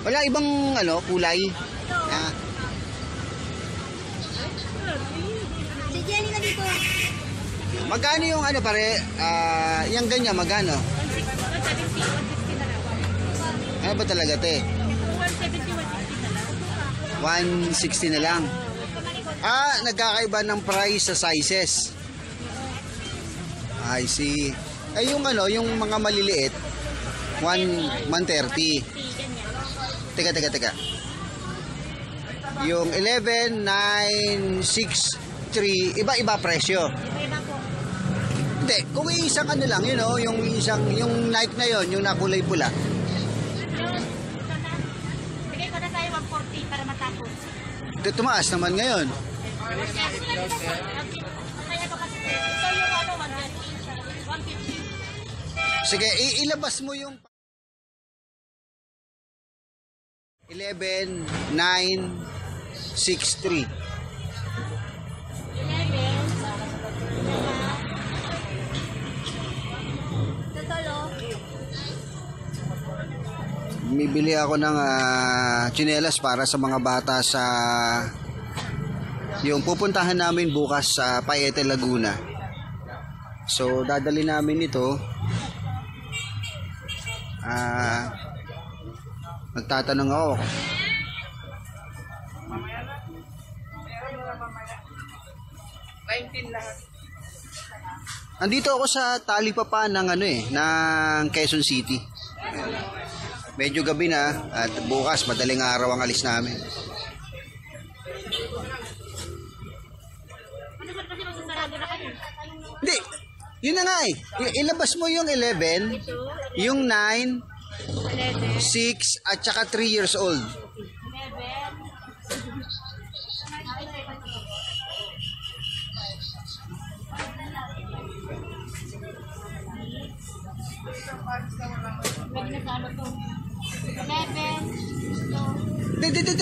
Wala ibang ano, kulay. Ah. Si Jenny na dito. Magkano yung ano pare? Yung ganyan, magkano? 170, 160 na lang. Ano ba talaga te? 170, 160 na lang. 160 na lang. Nagkakaiba ng price sa sizes. I see. Ay yung ano, yung mga maliliit, 130. Teka. Yung 11, 9, 6, 3, iba-iba presyo. Iba po. Hindi, kung isang ano lang, you know, yung Nike na yon, yung nakulay pula. Bigay ko na tayo 140 para matapos. Tumaas naman ngayon. Masaya ko kasi. Ito yung ano, 150. Sige, ilabas mo yung 11, 9, 6, 3. 11. Totoo. Bibili ako ng tsinelas para sa mga bata sa yung pupuntahan namin bukas sa Paete, Laguna. So, dadali namin ito. Nagtatanong ako. Andito ako sa talipapa ng ng Quezon City. Medyo gabi na at bukas madaling araw ang alis namin. Hindi, yun na nga eh. Ilabas mo yung 11, yung 9, 6 at saka 3 years old. 11.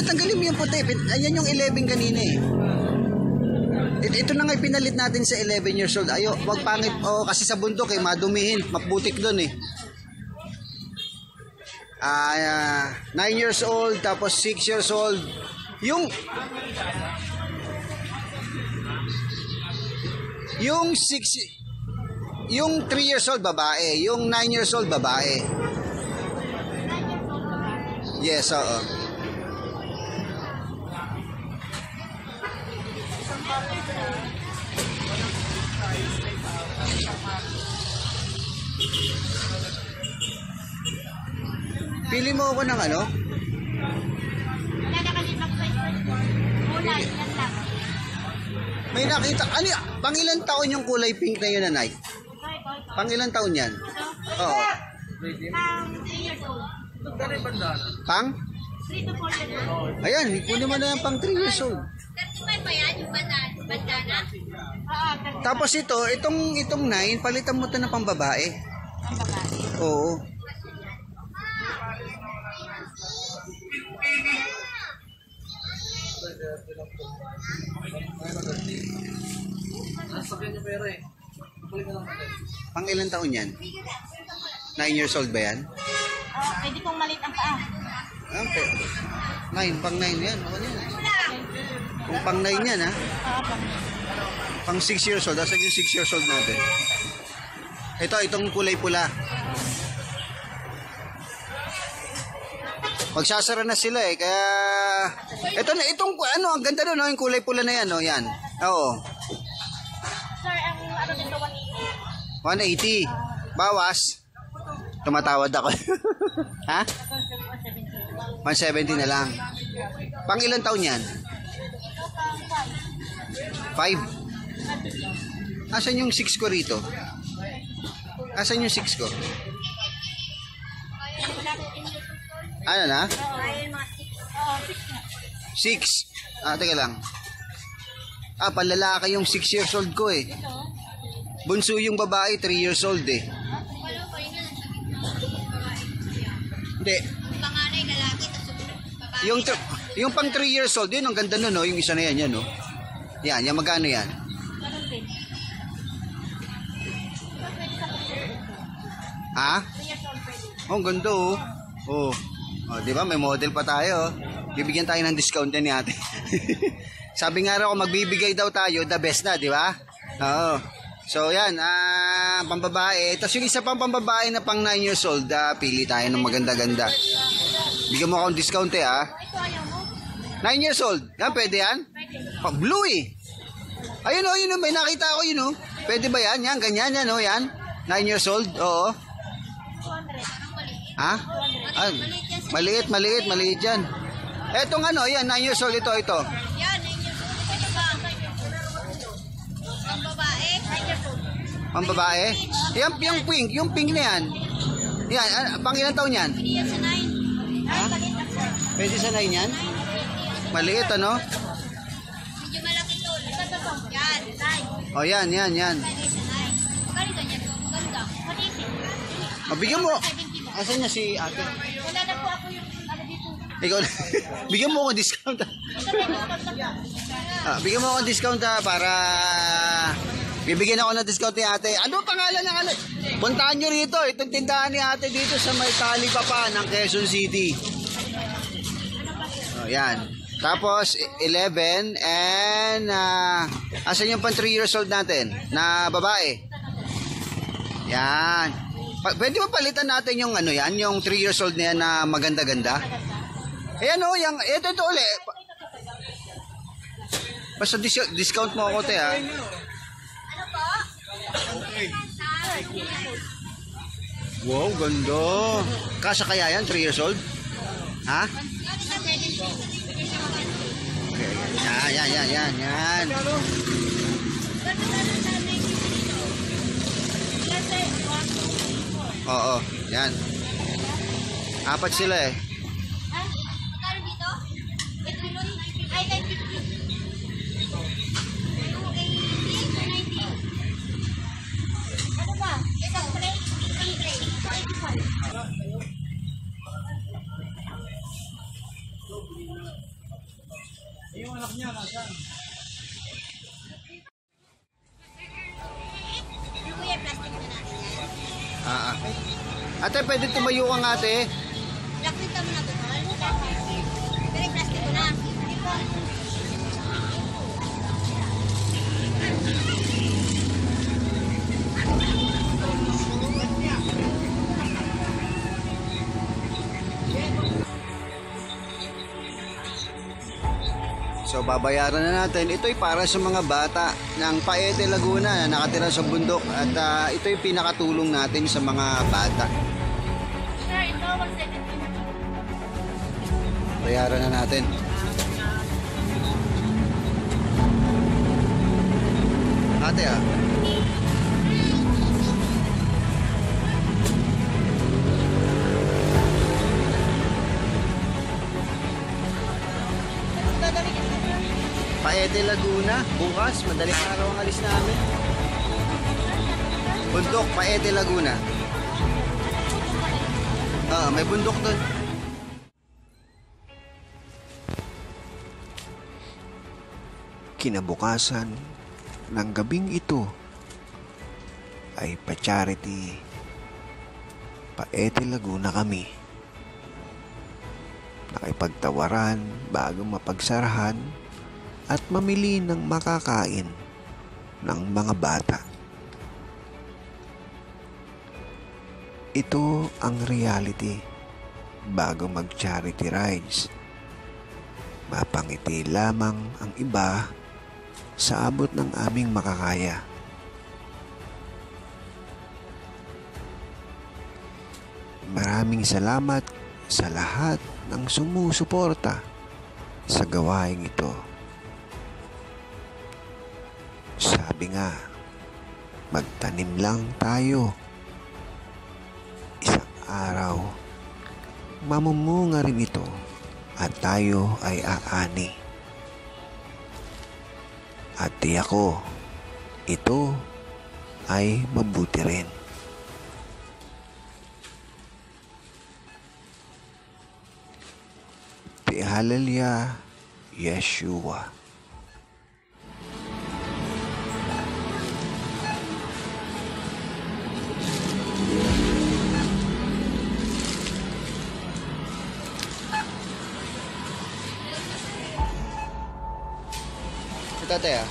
Tanggalin mo yung puti. Ayan yung 11 kanina eh. Ito na nga pinalit natin sa 11 years old. Ayo, wag pangit. Kasi sa bundok eh, madumihin. Maputik doon eh. 9 years old, tapos 6 years old. Yung 3 years old babae, yung 9 years old babae. Yes, oo. Pili mo ako ng ano? Kulay, yan lang. May nakita, pang ilang taon yung kulay pink na yun, nanay? Pang ilang taon yan? Oo. 3 years old. Pang? 3 to 4 years old. Ayan, kunin mo na yung pang 3 years old. 35 pa yan, yung bandana? Oo, Tapos itong 9, palitan mo ito na pang babae. ang babae. Oo. Pang ilang taon yan? 9 years old ba yan? Pwede kong malit ang paa. Okay. 9, pang 9 yan. Ano yan? Kung pang 9 yan ha? Pang 6 years old. Asan yung 6 years old natin? Itong kulay pula. Magsasara na sila eh. Kaya itong ang ganda doon, no? Yung kulay pula na yan, no? Yan. Oo. Sir, ang ano dito, 180. 180. Bawas. Tumatawad ako. Ha? 170 na lang. Pang ilang taon yan? 5. Asan yung 6 ko rito? Asan yung 6 ko? Ano na? 6. Teka lang. Panlalaki yung 6 years old ko eh. Bunso yung babae, 3 years old eh. Hindi. Panganay, lalaki, tapos babae. Yung pang 3 years old, yun ang ganda nun, no? Yung isa na yan, no? Yan, magkano yan? Ganun din. Ha? 3 years old pwede. Oh, ang ganda oh. Oh. O, di ba? May model pa tayo. Bibigyan tayo ng discount din ni ate. Sabi nga raw, magbibigay daw tayo, the best na, di ba? Oo. So, yan. Pambabae. Tapos yung isa pang pambabae na pang 9 years old, pili tayo ng maganda-ganda. Bigyan mo akong discount eh, ha? 9 years old. Yan, pwede yan? Pag blue eh. Ayun o, yun o. May nakita ako yun o. Pwede ba yan? Yan, ganyan yan o. Yan. 9 years old. Oo. Ha? Maliit yan. Etong ano, yan, 9 years old ito. Yan, 9 years old. Ito ba? Ang babae, 9 years old. Ang babae? Yung pink na yan. Yan, pang ilang taon yan? Hindi yan sa 9. Ay, balit lang sir. Pwede sa 9 yan? Maliit ano? Medyo malaki to. Yan, 9. O yan. Pwede sa 9. Magkano ganyan to? Maganda. Maliit. Mabigyan mo. Asan niya si ate? Wala na po ako yung ano dito. Ikaw, bigyan mo ako discount. Bigyan mo ako discount para bibigyan ako ng discount ni ate. Ano pangalan ng ano? Puntahan nyo rito. Itong tindahan ni ate dito sa may Talipapa ng Quezon City. O, yan. Tapos 11 and asan yung pang 3 years old natin na babae? Yan. Pwede mo palitan natin yung ano yan, yung 3 years old na yan na maganda-ganda? Ayan o, ito ulit. Basta discount mo ako, te, ha? Ano po? Wow, ganda. Kasya kaya yan, 3 years old? Ha? Yan. Oo, yan. 4 sila eh. Magkano dito? 8 ay 950. Ano ba? Isang tray? Isang tray. 85. Yung anak niya, nasaan? Ano kuya, plastic na natin yan? Ate, pwede tumayo kang ate. Lakit kami na bukal. Pero plastic ko na. So babayaran na natin. Ito'y para sa mga bata ng Paete, Laguna na nakatira sa bundok at ito'y pinakatulong natin sa mga bata. Sir, ito 170. Bayaran na natin. Ate Paete, Laguna. Bukas, madaling araw ang alis namin. Bundok, Paete, Laguna. May bundok doon. Kinabukasan ng gabing ito ay pa-charity Paete, Laguna kami. Nakipagtawaran bago mapagsarahan at mamili ng makakain ng mga bata. Ito ang reality bago mag-charity rides. Mapangiti lamang ang iba sa abot ng aming makakaya. Maraming salamat sa lahat ng sumusuporta sa gawaing ito. Sabi nga, magtanim lang tayo. Isang araw, mamumunga rin ito at tayo ay aani. At tiyak ko, ito ay mabuti rin. Pihalalya, Yeshua. Ito, te, ah.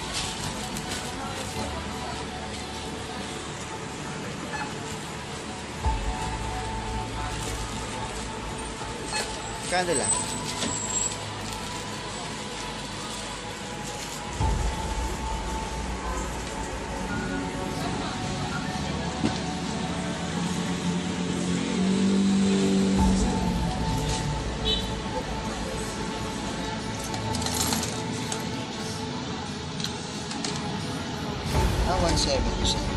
Kano lang? Ah, 170 siya.